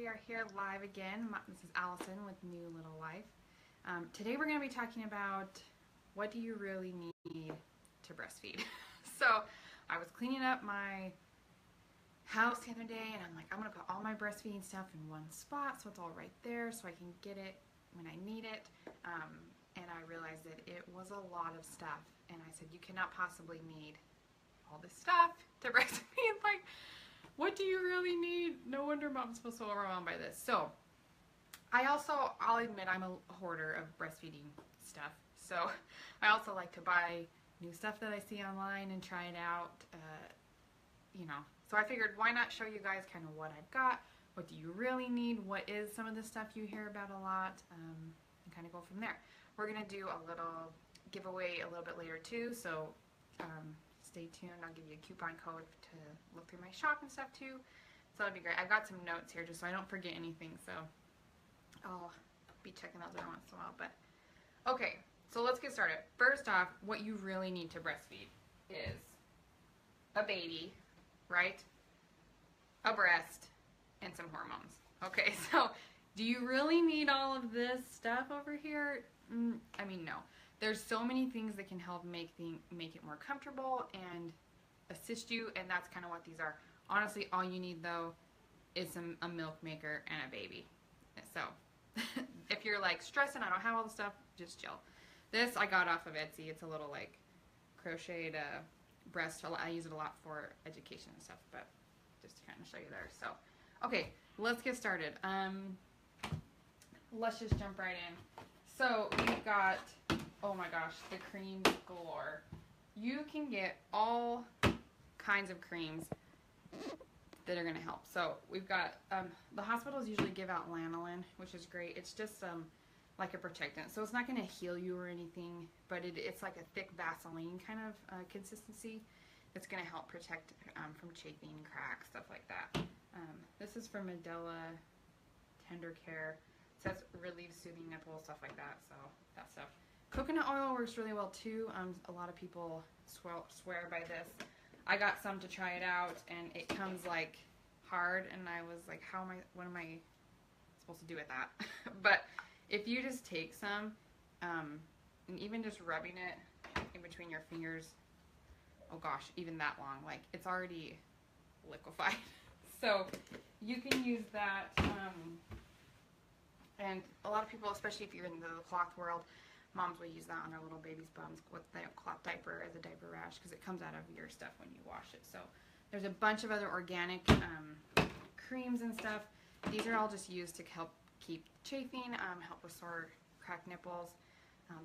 we are here live again. This is Allison with New Little Life. Today we're going to be talking about what do you really need to breastfeed. So I was cleaning up my house the other day and I'm like, I'm going to put all my breastfeeding stuff in one spot so it's all right there so I can get it when I need it. And I realized that it was a lot of stuff, and I said, you cannot possibly need all this stuff to breastfeed. Like, what do you really need? No wonder mom's so overwhelmed by this. So I'll admit I'm a hoarder of breastfeeding stuff. So I also like to buy new stuff that I see online and try it out, So I figured, why not show you guys kind of what I've got, what do you really need, what is some of the stuff you hear about a lot, and kind of go from there. We're going to do a little giveaway a little bit later too, so stay tuned. I'll give you a coupon code to look through my shop and stuff too. So that'd be great. I've got some notes here just so I don't forget anything, so I'll be checking those every once in a while. But okay, so let's get started. First off, what you really need to breastfeed is a baby, right? A breast, and some hormones. Okay, so do you really need all of this stuff over here? I mean, no. There's so many things that can help make it more comfortable and assist you, and that's kind of what these are. Honestly, all you need though is a milk maker and a baby. So if you're like stressing, I don't have all the stuff, just chill. This I got off of Etsy. It's a little like crocheted breast. I use it a lot for education and stuff, but just to kind of show you there. So okay, let's get started. Let's just jump right in. So we've got, oh my gosh, the creams galore. You can get all kinds of creams that are going to help. So we've got, the hospitals usually give out lanolin, which is great. It's just like a protectant. So it's not going to heal you or anything, but it's like a thick Vaseline kind of consistency. It's going to help protect from chafing, cracks, stuff like that. This is from Doula Tender Care. It says relieve soothing nipples, stuff like that. So that stuff. Coconut oil works really well too. A lot of people swear by this. I got some to try it out, and it comes like hard, and I was like, what am I supposed to do with that? But if you just take some, and even just rubbing it in between your fingers, oh gosh, even that long, like it's already liquefied. So you can use that, and a lot of people, especially if you're in the cloth world, moms will use that on their little baby's bums with the cloth diaper as a diaper rash because it comes out of your stuff when you wash it. So there's a bunch of other organic creams and stuff. These are all just used to help keep chafing, help with sore, cracked nipples.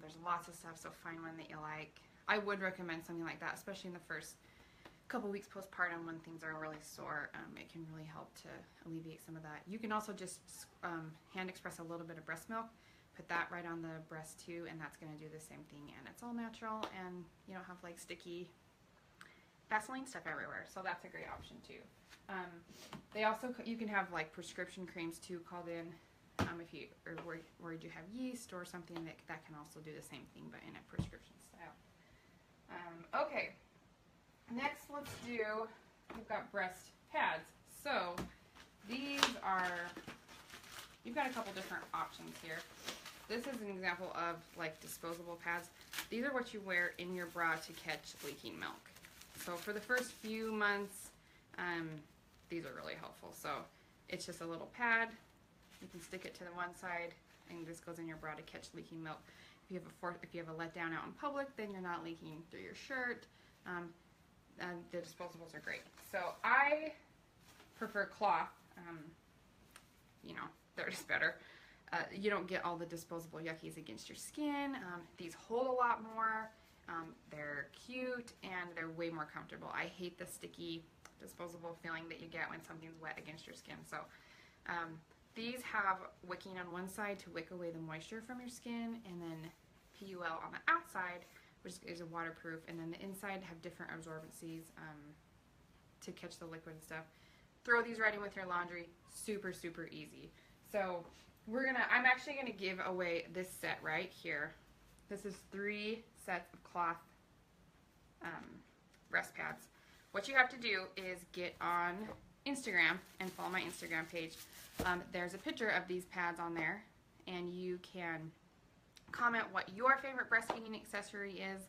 There's lots of stuff, so find one that you like. I would recommend something like that, especially in the first couple weeks postpartum when things are really sore. It can really help to alleviate some of that. You can also just hand express a little bit of breast milk, put that right on the breast too, and that's going to do the same thing, and it's all natural, and you don't have like sticky Vaseline stuff everywhere, so that's a great option too. They also, you can have like prescription creams too called in if you are worried you have yeast or something that can also do the same thing but in a prescription style. Okay, next let's do, we've got breast pads. So these are, you've got a couple different options here. This is an example of like disposable pads. These are what you wear in your bra to catch leaking milk. So for the first few months, these are really helpful. So it's just a little pad. You can stick it to the one side, and this goes in your bra to catch leaking milk. If you have a letdown out in public, then you're not leaking through your shirt. And the disposables are great. So I prefer cloth. They're just better. You don't get all the disposable yuckies against your skin. These hold a lot more. They're cute, and they're way more comfortable. I hate the sticky disposable feeling that you get when something's wet against your skin. So these have wicking on one side to wick away the moisture from your skin, and then PUL on the outside, which is a waterproof, and then the inside have different absorbencies to catch the liquid and stuff. Throw these right in with your laundry. Super, super easy. So I'm actually gonna give away this set right here. This is 3 sets of cloth breast pads. What you have to do is get on Instagram and follow my Instagram page, there's a picture of these pads on there, and you can comment what your favorite breastfeeding accessory is,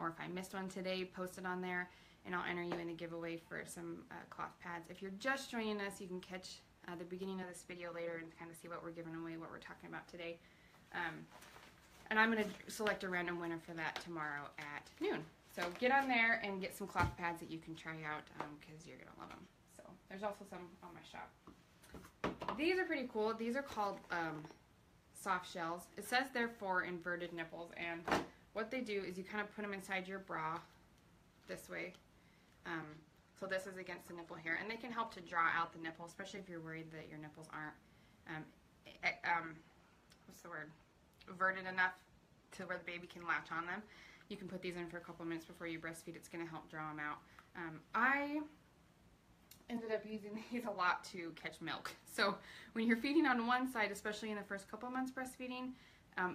or if I missed one today, post it on there, and I'll enter you in a giveaway for some cloth pads. If you're just joining us, you can catch the beginning of this video later and kind of see what we're giving away, what we're talking about today. And I'm going to select a random winner for that tomorrow at noon. So get on there and get some cloth pads that you can try out, because you're going to love them. So there's also some on my shop. These are pretty cool. These are called soft shells. It says they're for inverted nipples, and what they do is you kind of put them inside your bra this way. So this is against the nipple here, and they can help to draw out the nipple, especially if you're worried that your nipples aren't what's the word, inverted enough to where the baby can latch on them. You can put these in for a couple minutes before you breastfeed. It's going to help draw them out. I ended up using these a lot to catch milk. So when you're feeding on one side, especially in the first couple months breastfeeding,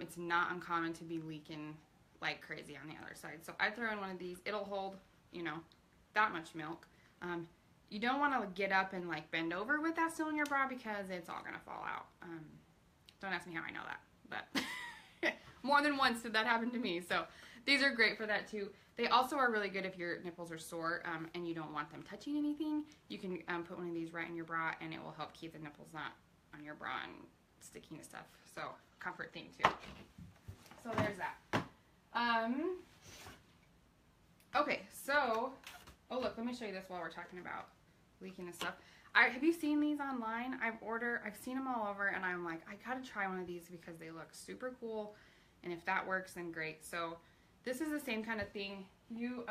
it's not uncommon to be leaking like crazy on the other side. So I throw in one of these. It'll hold, you know, that much milk. You don't want to get up and like bend over with that still in your bra, because it's all going to fall out. Don't ask me how I know that, but more than once did that happen to me. So these are great for that too. They also are really good if your nipples are sore and you don't want them touching anything. You can put one of these right in your bra, and it will help keep the nipples not on your bra and sticking to stuff. So comfort thing too. So there's that. Okay, so, oh look, let me show you this while we're talking about leaking and stuff. Have you seen these online? I've seen them all over, and I'm like, I gotta try one of these because they look super cool, and if that works, then great. So this is the same kind of thing. You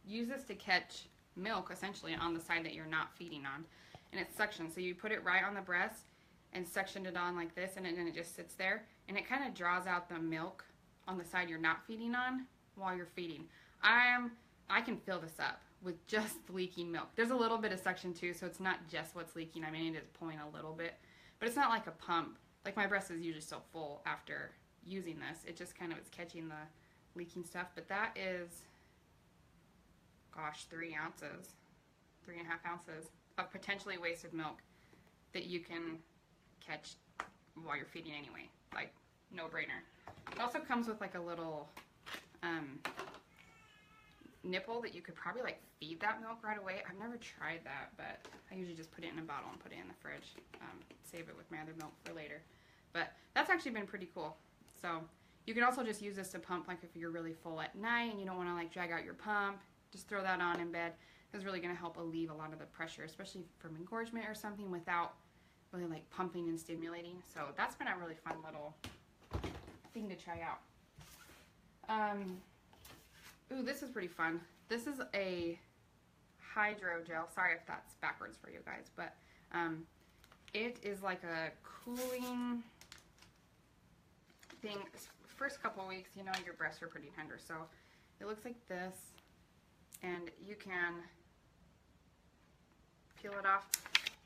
use this to catch milk, essentially, on the side that you're not feeding on, and it's suction. So you put it right on the breast and suction it on like this, and then it just sits there, and it kind of draws out the milk on the side you're not feeding on while you're feeding. I can fill this up with just leaking milk. There's a little bit of suction too, so it's not just what's leaking. I mean, it is pulling a little bit, but it's not like a pump. Like my breast is usually still full after using this. It just kind of is catching the leaking stuff. But that is, gosh, 3 ounces, 3.5 ounces of potentially wasted milk that you can catch while you're feeding anyway. Like, no brainer. It also comes with like a little nipple that you could probably like feed that milk right away. I've never tried that, but I usually just put it in a bottle and put it in the fridge. Save it with my other milk for later. But that's actually been pretty cool. So you can also just use this to pump, like if you're really full at night and you don't want to like drag out your pump, just throw that on in bed. It's really going to help alleviate a lot of the pressure, especially from engorgement or something, without really like pumping and stimulating. So that's been a really fun little thing to try out. Ooh, this is pretty fun. This is a hydrogel. Sorry if that's backwards for you guys, but it is like a cooling thing. First couple weeks, you know, your breasts are pretty tender, so it looks like this, and you can peel it off.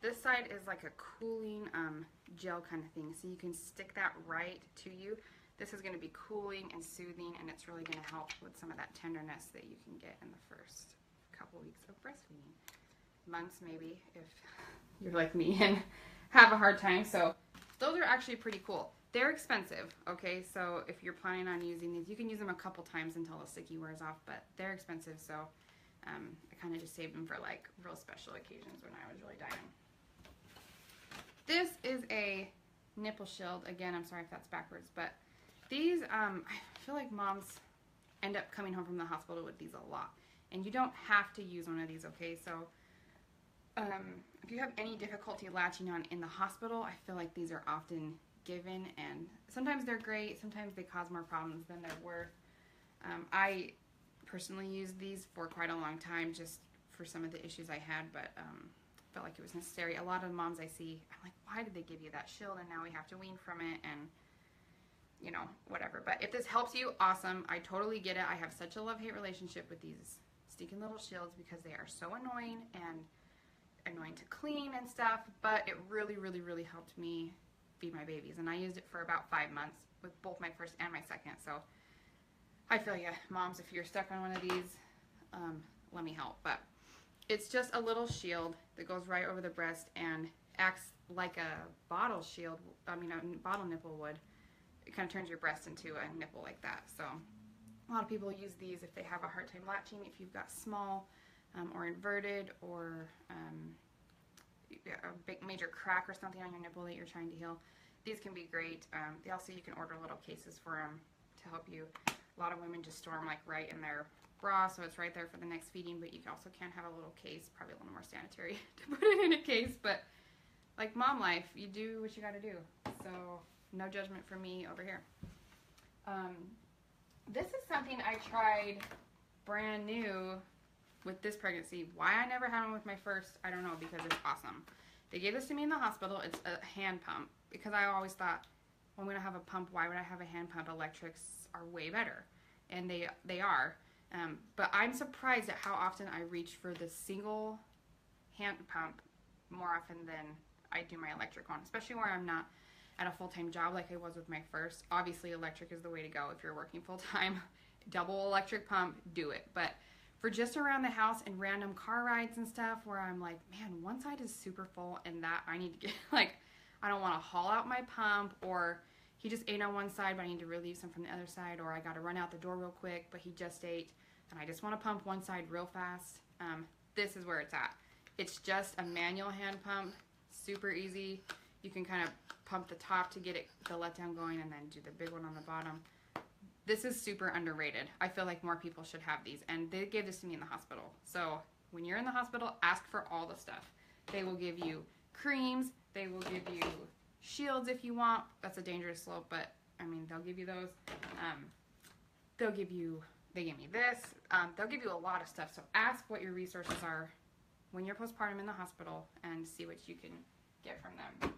This side is like a cooling gel kind of thing, so you can stick that right to you. This is going to be cooling and soothing, and it's really going to help with some of that tenderness that you can get in the first couple weeks of breastfeeding. Months maybe, if you're like me and have a hard time. So those are actually pretty cool. They're expensive, okay? So if you're planning on using these, you can use them a couple times until the sticky wears off, but they're expensive, so I kind of just saved them for like real special occasions when I was really dying. This is a nipple shield. Again, I'm sorry if that's backwards, but these, I feel like moms end up coming home from the hospital with these a lot. And you don't have to use one of these, okay? So if you have any difficulty latching on in the hospital, I feel like these are often given, and sometimes they're great, sometimes they cause more problems than they're worth. I personally used these for quite a long time just for some of the issues I had, but felt like it was necessary. A lot of moms I see, I'm like, why did they give you that shield and now we have to wean from it, and you know, whatever. But if this helps you, awesome. I totally get it. I have such a love-hate relationship with these stinking little shields because they are so annoying and annoying to clean and stuff, but it really, really, really helped me feed my babies, and I used it for about 5 months with both my first and my second. So I feel ya, moms, if you're stuck on one of these, let me help. But It's just a little shield that goes right over the breast and acts like a bottle shield. I mean, a bottle nipple would. It kind of turns your breast into a nipple like that. So a lot of people use these if they have a hard time latching, if you've got small or inverted or a big major crack or something on your nipple that you're trying to heal. These can be great. They also, you can order little cases for them to help you. A lot of women just store them like right in their bra, so it's right there for the next feeding, but you also can have a little case, probably a little more sanitary to put it in a case, but like mom life, you do what you got to do. So no judgment from me over here. This is something I tried brand new with this pregnancy. Why I never had one with my first, I don't know, because it's awesome. They gave this to me in the hospital. It's a hand pump, because I always thought, well, I'm going to have a pump. Why would I have a hand pump? Electrics are way better, and they are. But I'm surprised at how often I reach for the single hand pump more often than I do my electric one, especially where I'm not at a full-time job like I was with my first. Obviously, electric is the way to go if you're working full-time. Double electric pump, do it. But for just around the house and random car rides and stuff where I'm like, man, one side is super full and that I need to get, like, I don't want to haul out my pump, or he just ate on one side but I need to relieve some from the other side, or I got to run out the door real quick but he just ate and I just want to pump one side real fast. This is where it's at. It's just a manual hand pump, super easy. You can kind of pump the top to get the letdown going and then do the big one on the bottom. This is super underrated. I feel like more people should have these, and they gave this to me in the hospital. So when you're in the hospital, ask for all the stuff. They will give you creams, they will give you shields if you want. That's a dangerous slope, but I mean, they'll give you those. They gave me this. They'll give you a lot of stuff. So ask what your resources are when you're postpartum in the hospital and see what you can get from them.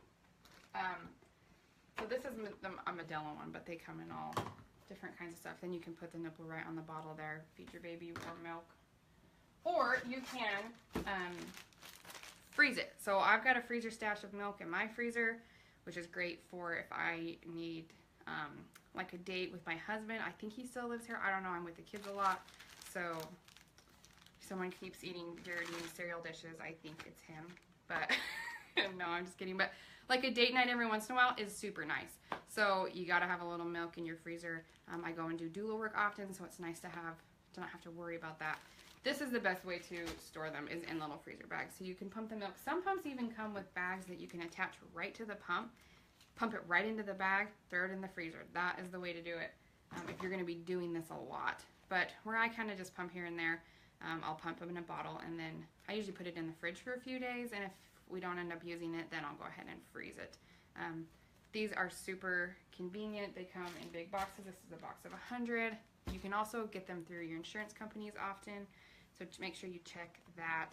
So this is a Medela one, but they come in all different kinds of stuff. Then you can put the nipple right on the bottle there, feed your baby warm milk. Or you can freeze it. So I've got a freezer stash of milk in my freezer, which is great for if I need like a date with my husband. I think he still lives here. I don't know. I'm with the kids a lot. So if someone keeps eating dirty cereal dishes, I think it's him. But no, I'm just kidding. But like a date night every once in a while is super nice. So you got to have a little milk in your freezer. I go and do doula work often, so it's nice to not have to worry about that. This is the best way to store them, is in little freezer bags. So you can pump the milk. Some pumps even come with bags that you can attach right to the pump it right into the bag, throw it in the freezer. That is the way to do it if you're going to be doing this a lot. But where I kind of just pump here and there, I'll pump them in a bottle, and then I usually put it in the fridge for a few days, and if we don't end up using it, then I'll go ahead and freeze it. These are super convenient. They come in big boxes. This is a box of 100. You can also get them through your insurance companies often, so make sure you check that.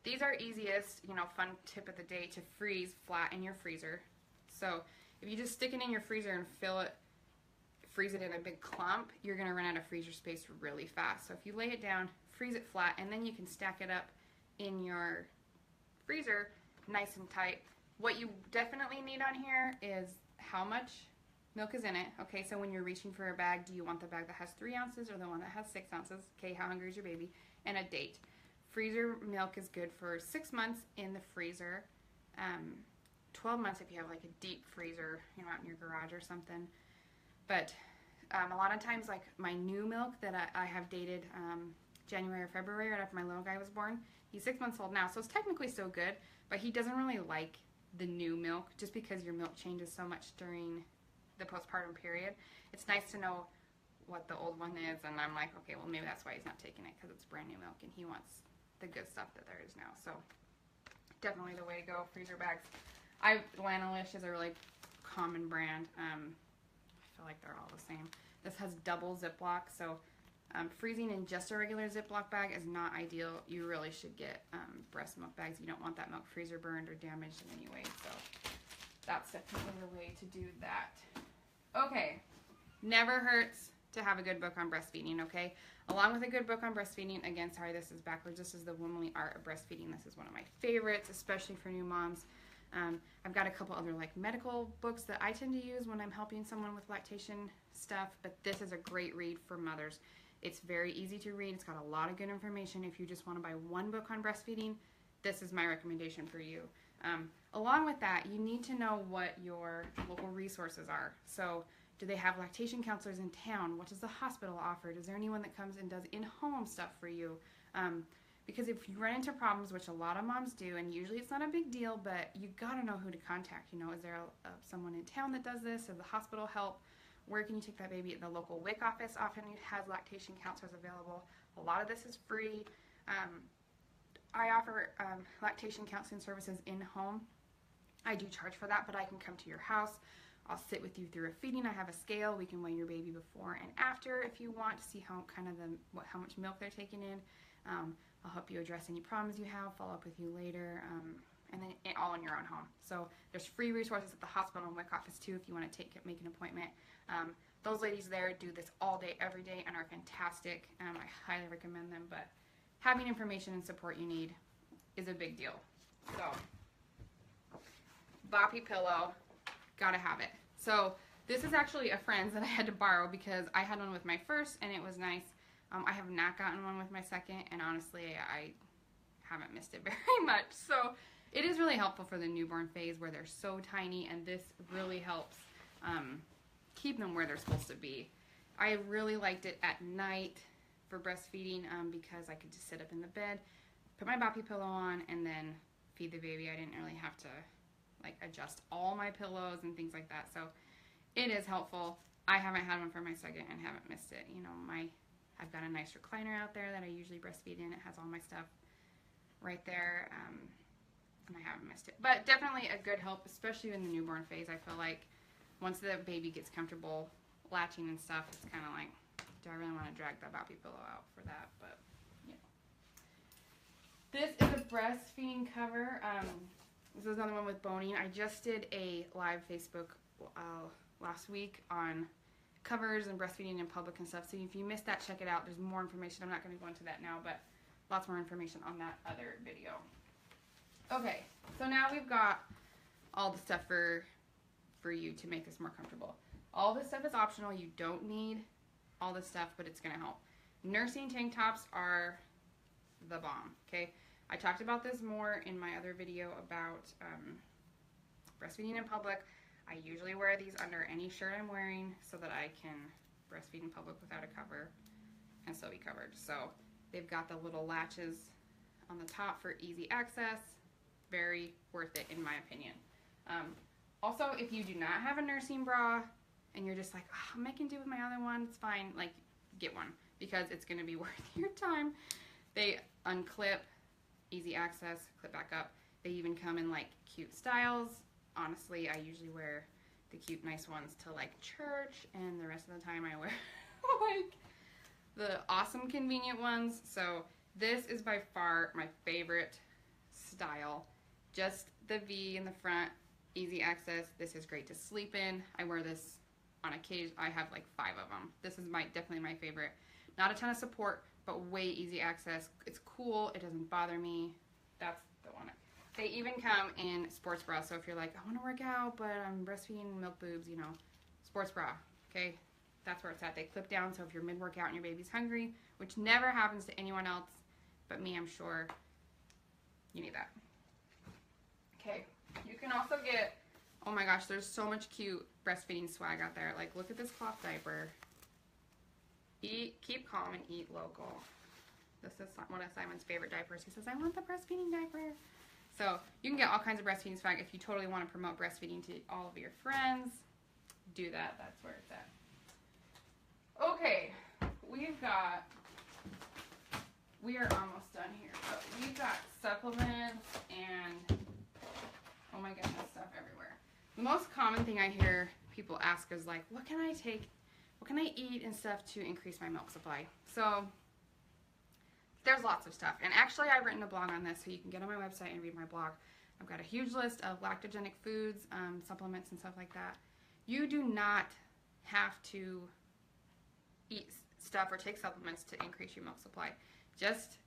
These are easiest, fun tip of the day, to freeze flat in your freezer. So if you just stick it in your freezer and freeze it in a big clump, you're going to run out of freezer space really fast. So if you lay it down, freeze it flat, and then you can stack it up in your freezer nice and tight. What you definitely need on here is how much milk is in it. Okay, so when you're reaching for a bag, do you want the bag that has 3 ounces or the one that has 6 ounces? Okay, how hungry is your baby? And a date. Freezer milk is good for 6 months in the freezer. 12 months if you have like a deep freezer, out in your garage or something. But a lot of times, like my new milk that I have dated January or February, right after my little guy was born, he's 6 months old now, so it's technically still good, but he doesn't really like the new milk just because your milk changes so much during the postpartum period. It's nice to know what the old one is, and I'm like, okay, well, maybe that's why he's not taking it, because it's brand new milk and he wants the good stuff that there is now. So definitely the way to go, freezer bags. Lanolish is a really common brand. I feel like they're all the same. This has double Ziploc, so freezing in just a regular Ziploc bag is not ideal. You really should get breast milk bags. You don't want that milk freezer burned or damaged in any way, so that's definitely the way to do that. Okay, never hurts to have a good book on breastfeeding, okay? Along with a good book on breastfeeding, again, sorry, this is backwards. This is The Womanly Art of Breastfeeding. This is one of my favorites, especially for new moms. I've got a couple other medical books that I tend to use when I'm helping someone with lactation stuff, but this is a great read for mothers. It's very easy to read. It's got a lot of good information. If you just want to buy one book on breastfeeding, this is my recommendation for you. Along with that, you need to know what your local resources are. So do they have lactation counselors in town? What does the hospital offer? Is there anyone that comes and does in-home stuff for you? Because if you run into problems, which a lot of moms do, and usually it's not a big deal, but you got to know who to contact. You know, is there someone in town that does this? Does the hospital help? Where can you take that baby? The local WIC office often has lactation counselors available. A lot of this is free. I offer lactation counseling services in-home. I do charge for that, but I can come to your house. I'll sit with you through a feeding. I have a scale. We can weigh your baby before and after if you want to see how how much milk they're taking in. I'll help you address any problems you have, follow up with you later, and then all in your own home. So there's free resources at the hospital and WIC office too if you want to make an appointment. Those ladies there do this all day, every day, and are fantastic. I highly recommend them, but having information and support you need is a big deal. So, boppy pillow, gotta have it. So this is actually a friend's that I had to borrow because I had one with my first and it was nice. I have not gotten one with my second, and honestly I haven't missed it very much. So it is really helpful for the newborn phase where they're so tiny, and this really helps keep them where they're supposed to be. I really liked it at night for breastfeeding because I could just sit up in the bed, put my boppy pillow on, and then feed the baby. I didn't really have to like adjust all my pillows and things like that. So it is helpful. I haven't had one for my second and haven't missed it. You know, I've got a nice recliner out there that I usually breastfeed in. It has all my stuff right there, and I haven't missed it. But definitely a good help, especially in the newborn phase. I feel like once the baby gets comfortable latching and stuff, it's kind of like, do I really want to drag that boppy pillow out for that? But, you know. This is a breastfeeding cover. This is another one with boning. I just did a live Facebook last week on covers and breastfeeding in public and stuff. So if you missed that, check it out. There's more information. I'm not going to go into that now, but lots more information on that other video. Okay, so now we've got all the stuff for you to make this more comfortable. All this stuff is optional. You don't need all this stuff, but it's going to help. Nursing tank tops are the bomb, okay? I talked about this more in my other video about breastfeeding in public. I usually wear these under any shirt I'm wearing so that I can breastfeed in public without a cover and still be covered. So they've got the little latches on the top for easy access. Very worth it in my opinion. Also, if you do not have a nursing bra and you're just like, oh, I can do with my other one, it's fine, like get one because it's going to be worth your time. They unclip, easy access, clip back up. They even come in like cute styles. Honestly, I usually wear the cute nice ones to like church, and the rest of the time I wear like the awesome convenient ones. So this is by far my favorite style. Just the V in the front, easy access. This is great to sleep in. I wear this on occasion. I have like 5 of them. This is definitely my favorite. Not a ton of support, but way easy access. It's cool. It doesn't bother me. That's the one. They even come in sports bra. So if you're like, I want to work out, but I'm breastfeeding milk boobs, you know, sports bra. Okay, that's where it's at. They clip down. So if you're mid-workout and your baby's hungry, which never happens to anyone else but me, I'm sure, you need that. Okay, you can also get, oh my gosh, there's so much cute breastfeeding swag out there. Like, look at this cloth diaper. Keep calm and eat local. This is one of Simon's favorite diapers. He says, I want the breastfeeding diaper. So you can get all kinds of breastfeeding swag. If you totally want to promote breastfeeding to all of your friends, do that. That's where it's at. Okay, we are almost done here. But we've got supplements and, oh my goodness, stuff everywhere. The most common thing I hear people ask is like, what can I take? What can I eat and stuff to increase my milk supply? So there's lots of stuff. And actually I've written a blog on this, so you can get on my website and read my blog. I've got a huge list of lactogenic foods, supplements and stuff like that. You do not have to eat stuff or take supplements to increase your milk supply. Just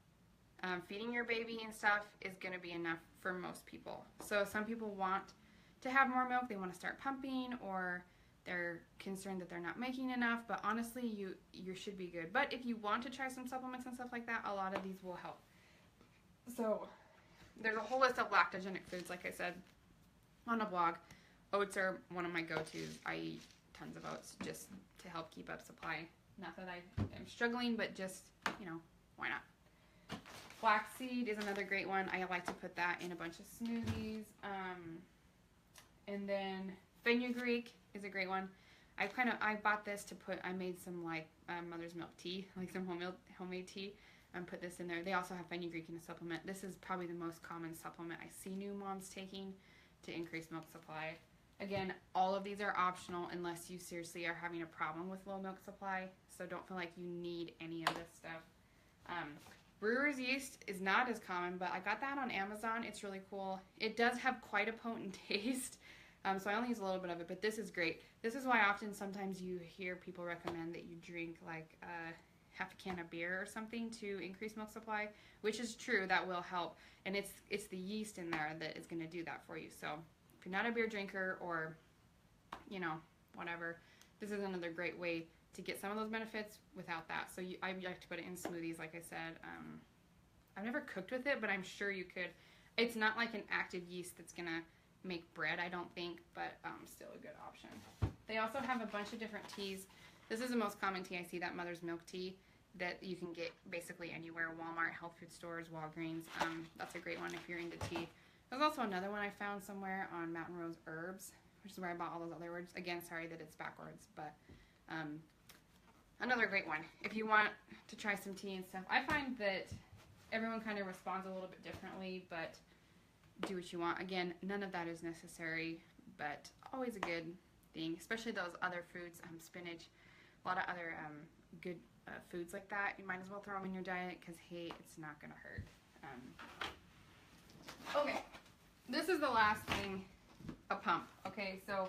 feeding your baby and stuff is going to be enough for most people. So some people want to have more milk. They want to start pumping, or They're concerned that they're not making enough, but honestly, you should be good. But if you want to try some supplements and stuff like that, a lot of these will help. So there's a whole list of lactogenic foods, like I said, on a blog. Oats are one of my go-tos. I eat tons of oats just to help keep up supply. Not that I am struggling, but just, you know, why not? Flaxseed is another great one. I like to put that in a bunch of smoothies. And then fenugreek is a great one. I bought this to put, I made some like mother's milk tea, like some homemade tea, and put this in there. They also have fenugreek in a supplement. This is probably the most common supplement I see new moms taking to increase milk supply. Again, all of these are optional unless you seriously are having a problem with low milk supply, so don't feel like you need any of this stuff. Brewer's yeast is not as common, but I got that on Amazon. It's really cool. It does have quite a potent taste, so I only use a little bit of it, but this is great. This is why often sometimes you hear people recommend that you drink like half a can of beer or something to increase milk supply, which is true. That will help, and it's the yeast in there that is going to do that for you. So if you're not a beer drinker or, you know, whatever, this is another great way to get some of those benefits without that. So I like to put it in smoothies, like I said. I've never cooked with it, but I'm sure you could. It's not like an active yeast that's going to make bread, I don't think, but still a good option. They also have a bunch of different teas. This is the most common tea I see, that mother's milk tea, that you can get basically anywhere, Walmart, health food stores, Walgreens. That's a great one if you're into tea. There's also another one I found somewhere on Mountain Rose Herbs, which is where I bought all those other words. Again, sorry that it's backwards, but another great one. If you want to try some tea and stuff, I find that everyone kind of responds a little bit differently, but do what you want. Again, none of that is necessary, but always a good thing, especially those other foods, spinach, a lot of other good foods like that. You might as well throw them in your diet because, hey, it's not going to hurt. Okay, this is the last thing, a pump. Okay, so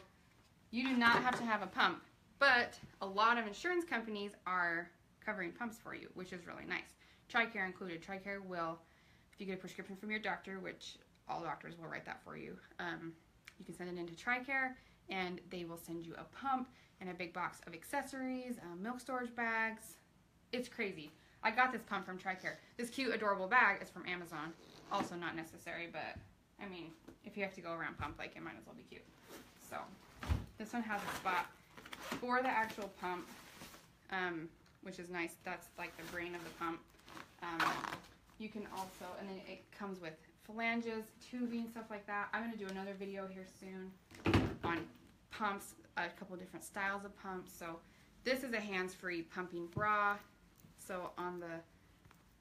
you do not have to have a pump, but a lot of insurance companies are covering pumps for you, which is really nice. TRICARE included. TRICARE will, if you get a prescription from your doctor, which all doctors will write that for you, you can send it into TRICARE, and they will send you a pump and a big box of accessories, milk storage bags. It's crazy. I got this pump from TRICARE. This cute, adorable bag is from Amazon. Also not necessary, but I mean, if you have to go around pump, like, it might as well be cute. So this one has a spot for the actual pump, which is nice. That's like the brain of the pump. You can also, and then it comes with flanges, tubing, stuff like that. I'm going to do another video here soon on pumps, a couple different styles of pumps. So this is a hands-free pumping bra. So on the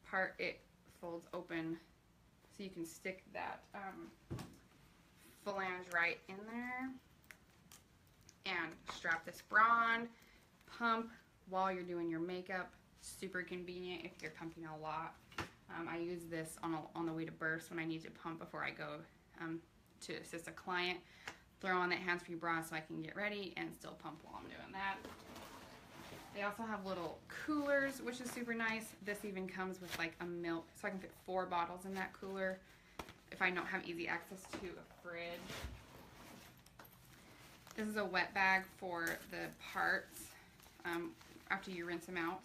part, it folds open so you can stick that flange right in there and strap this bra on, pump while you're doing your makeup. Super convenient if you're pumping a lot. I use this on the way to births when I need to pump before I go to assist a client. Throw on that hands-free bra so I can get ready and still pump while I'm doing that. They also have little coolers, which is super nice. This even comes with like a milk, so I can fit 4 bottles in that cooler if I don't have easy access to a fridge. This is a wet bag for the parts. After you rinse them out,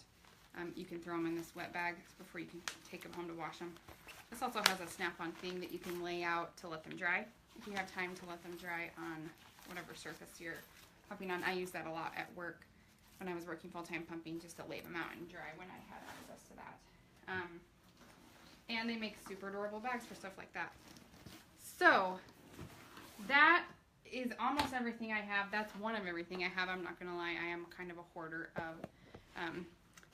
you can throw them in this wet bag before you can take them home to wash them. This also has a snap-on thing that you can lay out to let them dry. If you have time to let them dry on whatever surface you're pumping on. I use that a lot at work when I was working full-time pumping, just to lay them out and dry when I had access to that. And they make super adorable bags for stuff like that. So that is almost everything I have. That's one of everything I have. I'm not going to lie. I am kind of a hoarder of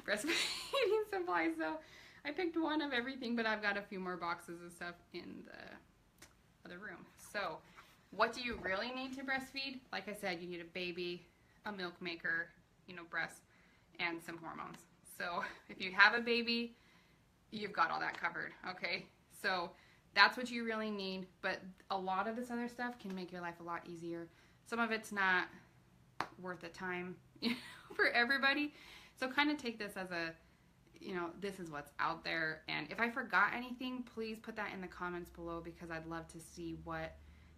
breastfeeding supplies, so I picked one of everything, but I've got a few more boxes of stuff in the other room. So what do you really need to breastfeed? Like I said, you need a baby, a milk maker, you know, breasts, and some hormones. So if you have a baby, you've got all that covered, okay? So that's what you really need, but a lot of this other stuff can make your life a lot easier. Some of it's not worth the time, you know, for everybody. So kind of take this as a, you know, this is what's out there. And if I forgot anything, please put that in the comments below, because I'd love to see what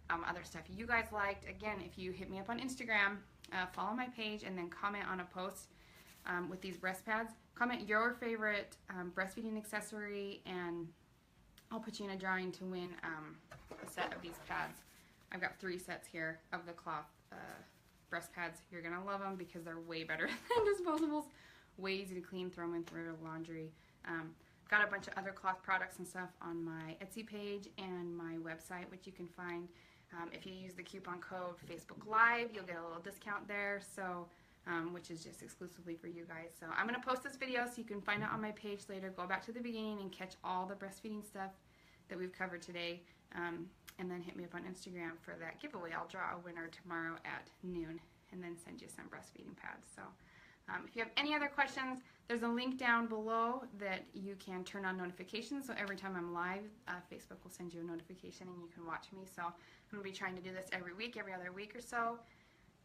other stuff you guys liked. Again, if you hit me up on Instagram, follow my page, and then comment on a post with these breast pads. Comment your favorite breastfeeding accessory, and I'll put you in a drawing to win a set of these pads. I've got 3 sets here of the cloth breast pads. You're going to love them because they're way better than disposables. Way easy to clean, throw them in through laundry. Got a bunch of other cloth products and stuff on my Etsy page and my website, which you can find. If you use the coupon code Facebook Live, you'll get a little discount there, so which is just exclusively for you guys. So I'm going to post this video so you can find it on my page later. Go back to the beginning and catch all the breastfeeding stuff that we've covered today. And then hit me up on Instagram for that giveaway. I'll draw a winner tomorrow at noon and then send you some breastfeeding pads. So if you have any other questions, there's a link down below that you can turn on notifications. So every time I'm live, Facebook will send you a notification and you can watch me. So I'm going to be trying to do this every week, every other week or so.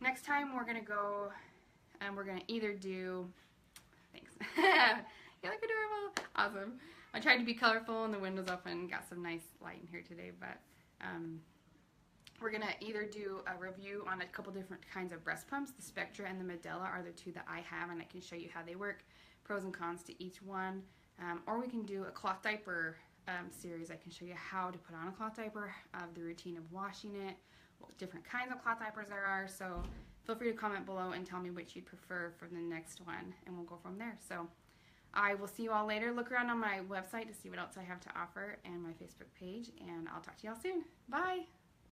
Next time we're going to go and we're going to either do, thanks, you look adorable, awesome. I tried to be colorful and the window's open, got some nice light in here today, but we're going to either do a review on a couple different kinds of breast pumps. The Spectra and the Medela are the 2 that I have, and I can show you how they work, pros and cons to each one. Or we can do a cloth diaper series. I can show you how to put on a cloth diaper, the routine of washing it, what different kinds of cloth diapers there are. So feel free to comment below and tell me which you'd prefer for the next one, and we'll go from there. So I will see you all later. Look around on my website to see what else I have to offer and my Facebook page, and I'll talk to you all soon. Bye!